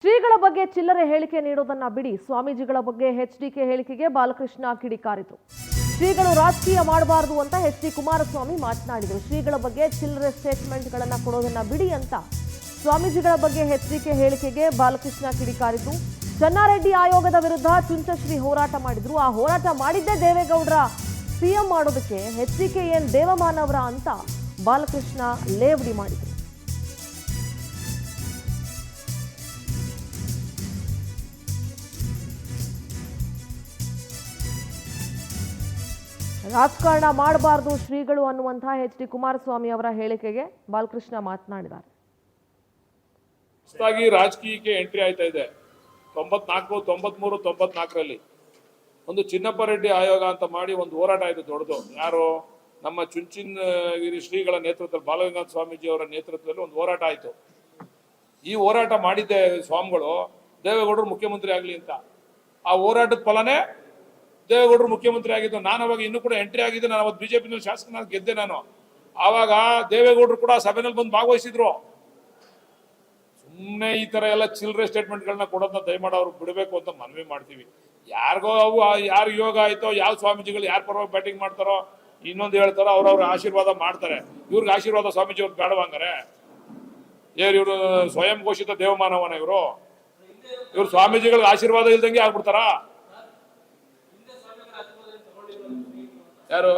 ಶ್ರೀಗಳ ಬಗ್ಗೆ ಚಿಲ್ಲರೆ ಹೇಳಿಕೆ ನೀಡೋದನ್ನ ಬಿಡಿ, ಸ್ವಾಮೀಜಿಗಳ ಬಗ್ಗೆ ಎಚ್ಡಿಕೆ ಹೇಳಿಕೆಗೆ ಬಾಲಕೃಷ್ಣ ಕಿಡಿಕಾರಿತು. ಶ್ರೀಗಳು ರಾಜಕೀಯ ಮಾಡಬಾರದು ಅಂತ ಎಚ್.ಡಿ. ಕುಮಾರಸ್ವಾಮಿ ಮಾತನಾಡಿದರು. ಶ್ರೀಗಳ ಬಗ್ಗೆ ಚಿಲ್ಲರೆ ಸ್ಟೇಟ್ಮೆಂಟ್ಗಳನ್ನ ಕೊಡೋದನ್ನ ಬಿಡಿ ಅಂತ ಸ್ವಾಮೀಜಿಗಳ ಬಗ್ಗೆ ಎಚ್ಡಿಕೆ ಹೇಳಿಕೆಗೆ ಬಾಲಕೃಷ್ಣ ಕಿಡಿಕಾರಿತು. ಚೆನ್ನಾರೆಡ್ಡಿ ಆಯೋಗದ ವಿರುದ್ಧ ಚುಂಚಶ್ರೀ ಹೋರಾಟ ಮಾಡಿದ್ರು. ಆ ಹೋರಾಟ ಮಾಡಿದ್ದೇ ದೇವೇಗೌಡರ ಸಿಎಂ ಮಾಡೋದಕ್ಕೆ ಎಚ್ಡಿಕೆ ಏನ್ ದೇವಮಾನವರ ಅಂತ ಬಾಲಕೃಷ್ಣ ಲೇವಡಿ ಮಾಡಿದ್ರು. ರಾಜಕಾರಣ ಮಾಡಬಾರದು ಶ್ರೀಗಳು ಅನ್ನುವಂತಹ ಎಚ್.ಡಿ. ಕುಮಾರಸ್ವಾಮಿ ಅವರ ಹೇಳಿಕೆಗೆ ಬಾಲಕೃಷ್ಣ ಮಾತನಾಡಿದ್ದಾರೆ. ರಾಜಕೀಯಕ್ಕೆ ಎಂಟ್ರಿ ಆಯ್ತಾ ಇದೆ. 94, 93, 94ರಲ್ಲಿ ಒಂದು ಚಿನ್ನಪ್ಪ ರೆಡ್ಡಿ ಆಯೋಗ ಅಂತ ಮಾಡಿ ಒಂದು ಹೋರಾಟ ಆಯ್ತು ದೊಡ್ಡದು. ಯಾರು ನಮ್ಮ ಚುಂಚನಗಿರಿ ಶ್ರೀಗಳ ನೇತೃತ್ವದಲ್ಲಿ, ಬಾಲಗಂಗಾಧರ ಸ್ವಾಮೀಜಿ ಅವರ ನೇತೃತ್ವದಲ್ಲಿ ಒಂದು ಹೋರಾಟ ಆಯ್ತು. ಈ ಹೋರಾಟ ಮಾಡಿದ್ದೆ ಸ್ವಾಮಿಗಳು ದೇವೇಗೌಡರು ಮುಖ್ಯಮಂತ್ರಿ ಆಗಲಿ ಅಂತ. ಆ ಹೋರಾಟದ ಫಲನೇ ದೇವೇಗೌಡರು ಮುಖ್ಯಮಂತ್ರಿ ಆಗಿದ್ದು. ನಾನು ಅವಾಗ ಇನ್ನೂ ಕೂಡ ಎಂಟ್ರಿ ಆಗಿದ್ದೆ. ನಾನು ಅವತ್ತು ಬಿಜೆಪಿನಲ್ಲಿ ಶಾಸಕನಾಗಿ ಗೆದ್ದೆ. ನಾನು ಆವಾಗ ದೇವೇಗೌಡರು ಕೂಡ ಸಭೆನಲ್ಲಿ ಬಂದು ಭಾಗವಹಿಸಿದ್ರು. ಸುಮ್ಮನೆ ಈ ತರ ಎಲ್ಲ ಚಿಲ್ಲರೆ ಸ್ಟೇಟ್ಮೆಂಟ್ಗಳನ್ನ ಕೊಡೋದನ್ನ ದಯಮಾಡಿ ಅವ್ರಿಗೆ ಬಿಡಬೇಕು ಅಂತ ಮನವಿ ಮಾಡ್ತೀವಿ. ಯಾರಿಗೋ ಅವು ಯಾರು ಯೋಗ ಆಯ್ತೋ, ಯಾವ ಸ್ವಾಮೀಜಿಗಳು ಯಾರ ಪರವಾಗಿ ಬ್ಯಾಟಿಂಗ್ ಮಾಡ್ತಾರೋ, ಇನ್ನೊಂದು ಹೇಳ್ತಾರೋ, ಅವ್ರವ್ರ ಆಶೀರ್ವಾದ ಮಾಡ್ತಾರೆ. ಇವ್ರಿಗೆ ಆಶೀರ್ವಾದ ಸ್ವಾಮೀಜಿ ಅವ್ರಿಗೆ ಬೇಡವಂಗಾರೆ? ಇವರು ಸ್ವಯಂ ಘೋಷಿತ ದೇವಮಾನವನ ಇವರು ಸ್ವಾಮೀಜಿಗಳಿಗೆ ಆಶೀರ್ವಾದ ಇಲ್ದಂಗೆ ಆಗ್ಬಿಡ್ತಾರ ಯಾರು?